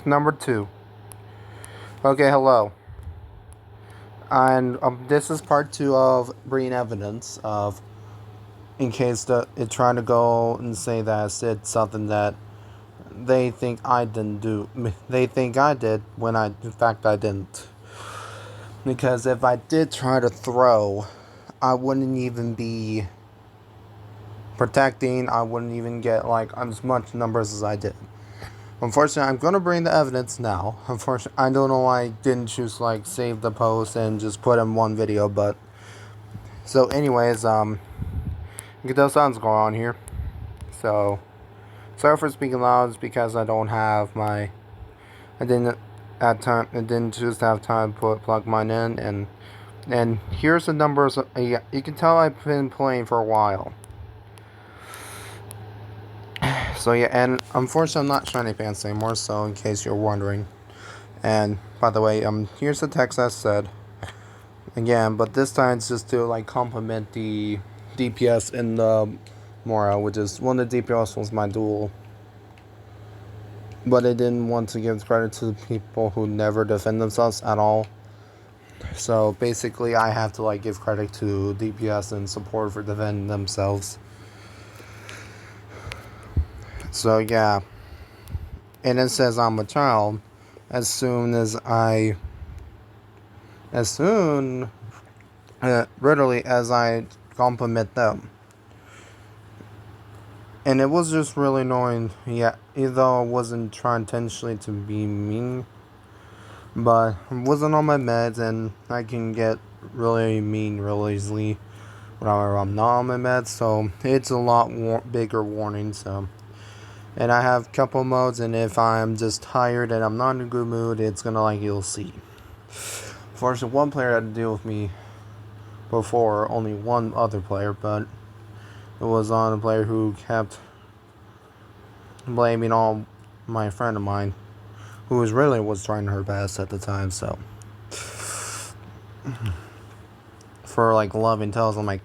Number 2. Okay, hello. And this is part 2 of bringing evidence of, in case it trying to go and say that I said something that they think I didn't do. They think I did when in fact I didn't. Because if I did try to throw, I wouldn't even be protecting. I wouldn't even get like as much numbers as I did. Unfortunately, I'm gonna bring the evidence now. Unfortunately, I don't know why I didn't choose like save the post and just put in one video, but so anyways, get those sounds going on here. So sorry for speaking loud. It's because I don't have my, I didn't at time, I didn't choose to have time to plug mine in, and here's the numbers. Yeah, you can tell I've been playing for a while. So yeah, and unfortunately, I'm not shiny pants anymore. So in case you're wondering. And by the way, here's the text I said again, but this time it's just to like complement the DPS in the Mora, which is one of the DPS was my duel. But I didn't want to give credit to the people who never defend themselves at all. So basically, I have to like give credit to DPS and support for defending themselves. So yeah, and it says I'm a child. As soon literally as I compliment them. And it was just really annoying, yeah, even though I wasn't trying intentionally to be mean. But I wasn't on my meds, and I can get really mean really easily whenever I'm not on my meds. So it's a lot bigger warning, so. And I have a couple modes, and if I'm just tired and I'm not in a good mood, it's gonna like, you'll see. Fortunately, one player had to deal with me before, only one other player, but it was on a player who kept blaming all my friend of mine, who was trying her best at the time. So for like loving toes, I'm like,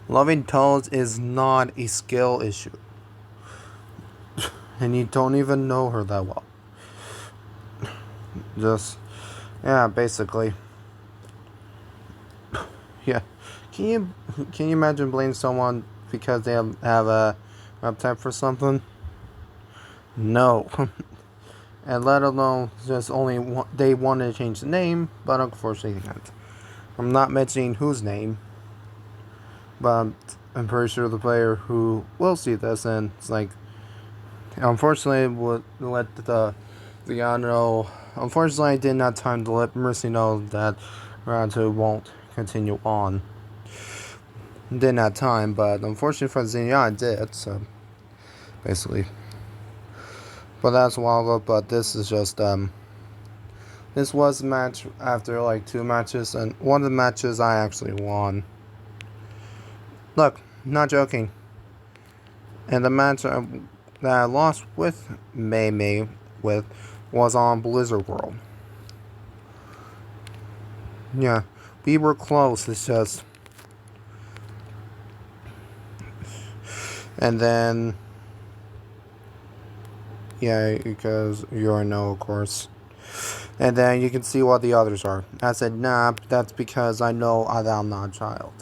loving toes is not a skill issue, and you don't even know her that well. Just yeah, basically. Yeah, can you imagine blaming someone because they have a appetite for something? No. And let alone just they wanted to change the name, but unfortunately they can't. I'm not mentioning whose name, but I'm pretty sure the player who will see this, and it's like, unfortunately, would let the know. Unfortunately, I didn't have time to let Mercy know that round 2 won't continue on. Didn't have time, but unfortunately for Xenia, I did, so basically. But that's a while ago, but this is just, this was a match after like 2 matches, and one of the matches I actually won. Look, not joking. And the match that I lost with meimei was on Blizzard World. Yeah, we were close, it's just. And then, yeah, because you're no, of course. And then you can see what the others are. I said, nah, that's because I know that I'm not a child.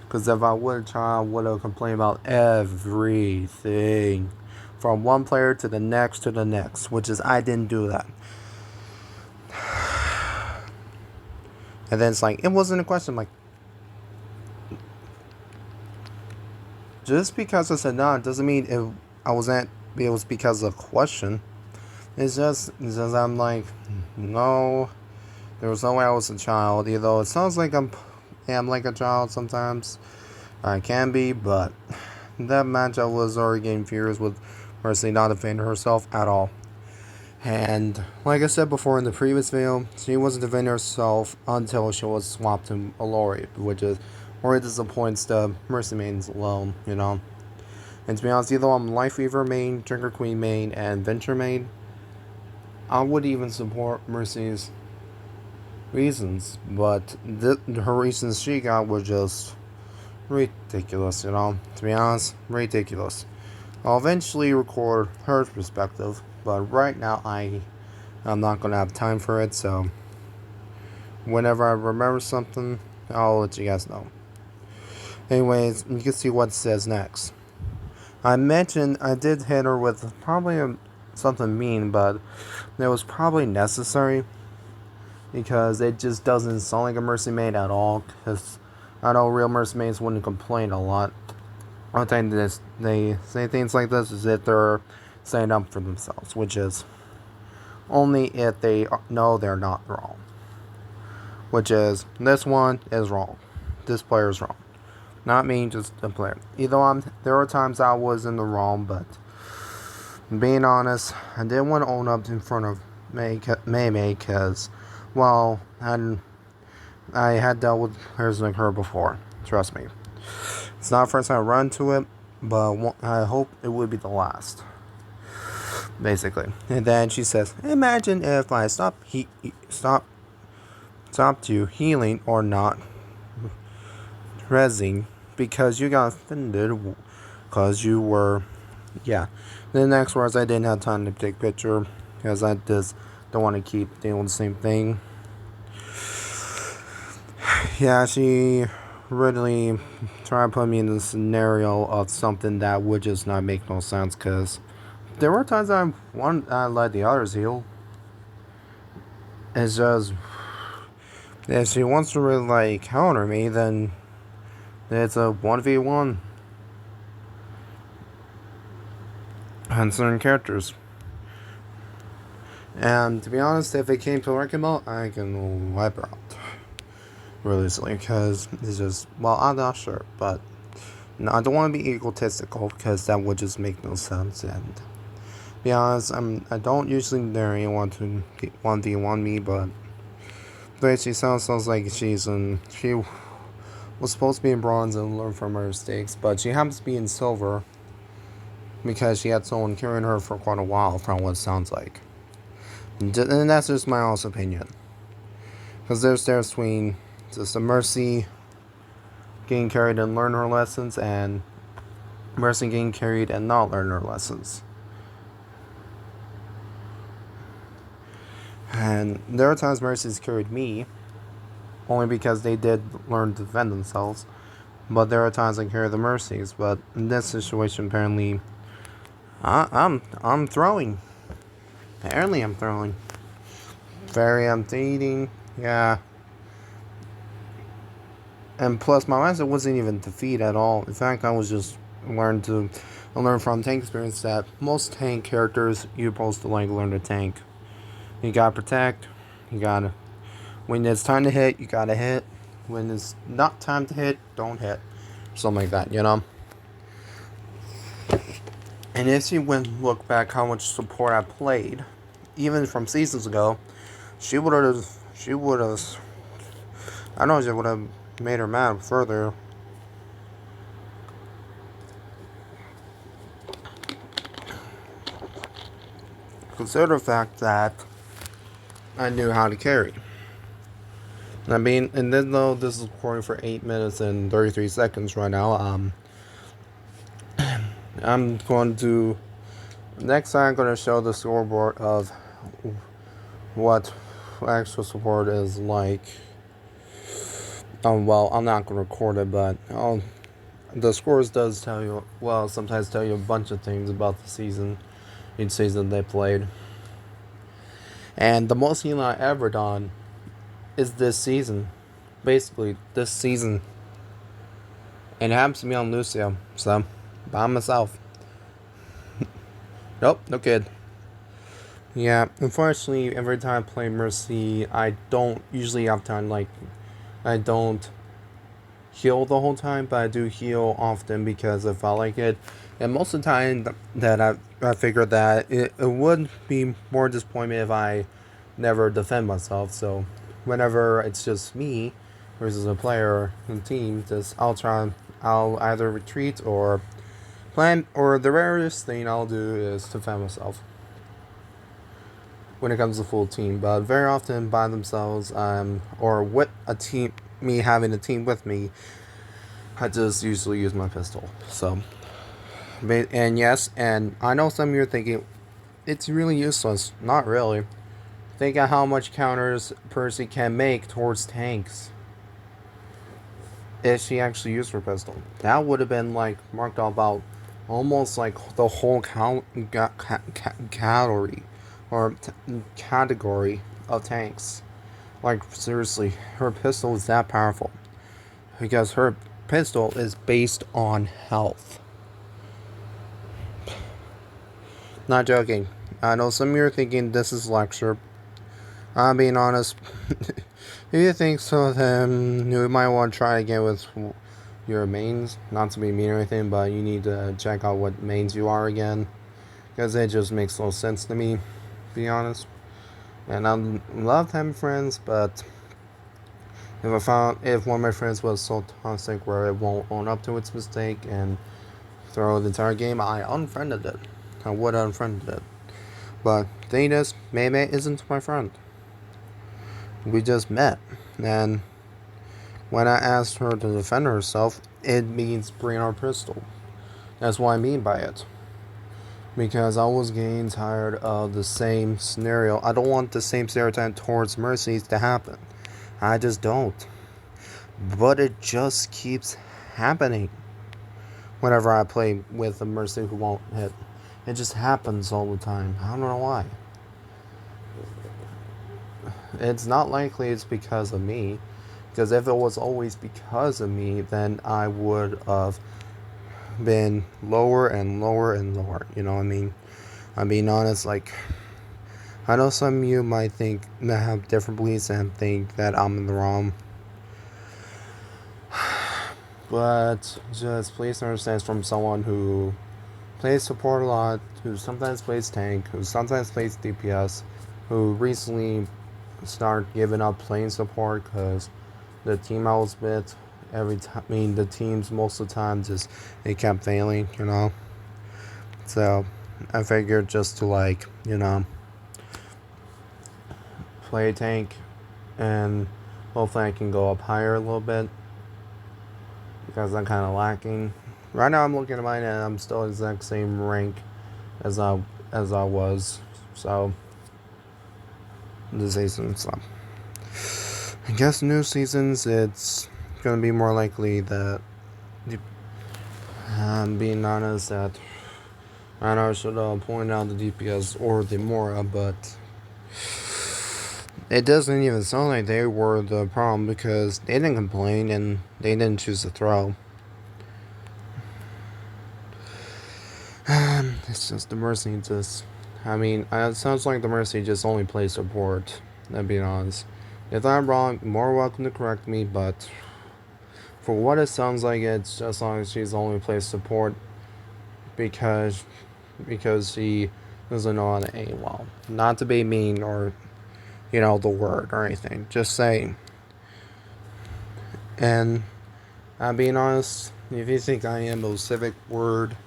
Because if I were a child, I would have complained about everything. From one player to the next, which is, I didn't do that. And then it's like, it wasn't a question. I'm like, just because I said no, doesn't mean it was because of a question. It's just I'm like, no, there was no way I was a child. Although it sounds like am like a child sometimes. I can be, but that match I was already getting furious with Mercy not defending herself at all. And like I said before in the previous video, she wasn't defending herself until she was swapped to Alori, which is where it disappoints the Mercy mains alone, you know. And to be honest, either I'm Life Weaver main, Drinker Queen main, and Venture main, I would even support Mercy's reasons, but her reasons she got were just ridiculous, you know. To be honest, ridiculous. I'll eventually record her perspective, but right now I'm not gonna have time for it. So whenever I remember something, I'll let you guys know. Anyways, you can see what it says next. I mentioned I did hit her with probably something mean, but it was probably necessary because it just doesn't sound like a mercy maid at all. Because I know real mercy maids wouldn't complain a lot. One time they say things like this is if they're standing up for themselves, which is only if they know they're not wrong. Which is, this one is wrong. This player is wrong. Not me, just the player. There are times I was in the wrong, but being honest, I didn't want to own up in front of meimei because, well, I had dealt with players like her before. Trust me. It's not the first time I run into it, but I hope it would be the last. Basically. And then she says, imagine if I stopped you healing or not rezzing because you got offended because you were, yeah. The next words, I didn't have time to take a picture because I just don't want to keep doing the same thing. Yeah, she really tried to put me in the scenario of something that would just not make no sense because there were times I let the others heal. It's just, if she wants to really like counter me, then it's a 1v1 on certain characters. And to be honest, if it came to working out, I can wipe her out really easily because it's just, well, I'm not sure, but no, I don't want to be egotistical because that would just make no sense. And to be honest, I don't usually dare anyone to 1v1 me, but the way she sounds like she was supposed to be in bronze and learn from her mistakes, but she happens to be in silver because she had someone carrying her for quite a while, from what it sounds like. And that's just my honest opinion. Because there's between just a Mercy getting carried and learn her lessons, and Mercy getting carried and not learn her lessons. And there are times Mercy's carried me, only because they did learn to defend themselves. But there are times I carry the Mercies. But in this situation, apparently, I'm throwing. Apparently, I'm throwing. I'm dating. Yeah. And plus, my mindset wasn't even defeat at all. In fact, I was just learn from tank experience that most tank characters you're supposed to like learn to tank. You gotta protect. When it's time to hit, you gotta hit. When it's not time to hit, don't hit. Something like that, you know? And if you went and look back how much support I played, even from seasons ago, she would have, I know she would have made her mad further. Consider the fact that I knew how to carry. I mean, and then though this is recording for 8 minutes and 33 seconds right now, I'm going to, next time I'm going to show the scoreboard of what actual support is like. Well, I'm not going to record it, but the scores does tell you, well, sometimes tell you a bunch of things about the season, each season they played. And the most healing I ever done is this season. Basically, this season. And it happens to me on Lucio, so, by myself. Nope, no kid. Yeah, unfortunately, every time I play Mercy, I don't usually have time, I don't heal the whole time, but I do heal often because if I like it. And most of the time that I figured that it would be more disappointment if I never defend myself. So whenever it's just me versus a player and team, I'll either retreat or plan, or the rarest thing I'll do is defend myself when it comes to full team. But very often by themselves, or with a team, me having a team with me, I just usually use my pistol. So, and yes, and I know some of you are thinking, it's really useless. Not really. Think of how much counters Percy can make towards tanks if she actually used her pistol. That would have been like marked off about almost like the whole category or category of tanks. Like seriously, her pistol is that powerful because her pistol is based on health. Not joking. I know some of you are thinking this is lecture. I'm being honest. If you think so, then you might want to try again with your mains. Not to be mean or anything, but you need to check out what mains you are again. Because it just makes no sense to me, to be honest. And I love having friends, but if one of my friends was so toxic where it won't own up to its mistake and throw the entire game, I unfriended it. I would have unfriended it. But thing is, meimei isn't my friend. We just met, and when I asked her to defend herself, it means bring our pistol. That's what I mean by it. Because I was getting tired of the same scenario. I don't want the same stereotype towards mercies to happen. I just don't. But it just keeps happening whenever I play with a mercy who won't hit. It just happens all the time. I don't know why. It's not likely it's because of me. Because if it was always because of me, then I would have been lower and lower and lower. You know what I mean? I'm being honest, like, I know some of you might think that have different beliefs and think that I'm in the wrong. But just please understand from someone who plays support a lot, who sometimes plays tank, who sometimes plays DPS, who recently started giving up playing support because the team I was with every time, I mean, the teams most of the time just it kept failing, you know. So I figured just to like, you know, play tank and hopefully I can go up higher a little bit because I'm kind of lacking. Right now I'm looking at mine and I'm still exact same rank as I was. So the season, so I guess new seasons it's gonna be more likely that I'm being honest that I know I should point out the DPS or the Mora, but it doesn't even sound like they were the problem because they didn't complain and they didn't choose to throw. It's just the Mercy just. I mean, it sounds like the Mercy just only plays support. To be honest, if I'm wrong, more welcome to correct me. But for what it sounds like, it's just as long as she's only plays support because she doesn't know how to aim well. Not to be mean or the word or anything. Just saying. And I'm being honest. If you think I am a civic word.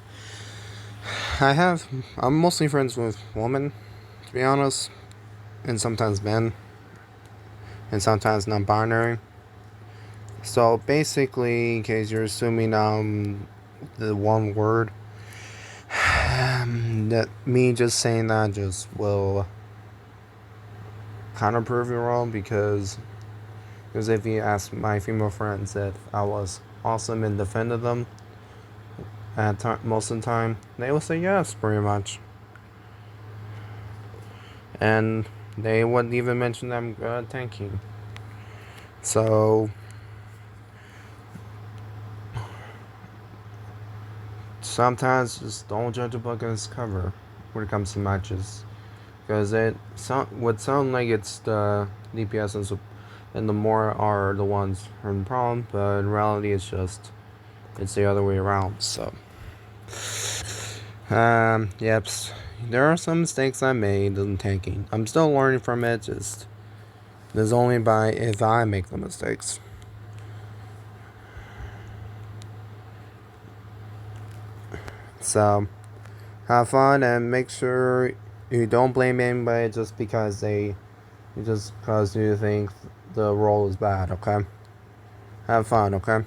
I'm mostly friends with women, to be honest, and sometimes men, and sometimes non-binary. So basically, in case you're assuming the one word, that me just saying that just will kind of prove you wrong because if you ask my female friends if I was awesome and defended them, most of the time, they will say yes, pretty much. And they wouldn't even mention them tanking. So, sometimes just don't judge a book on its cover when it comes to matches. Because it would sound like it's the DPS and the more are the ones who are the problem, but in reality it's the other way around, so. Yep. There are some mistakes I made in tanking. I'm still learning from it, just. There's only by if I make the mistakes. So, have fun and make sure you don't blame anybody just because you think the role is bad, okay? Have fun, okay?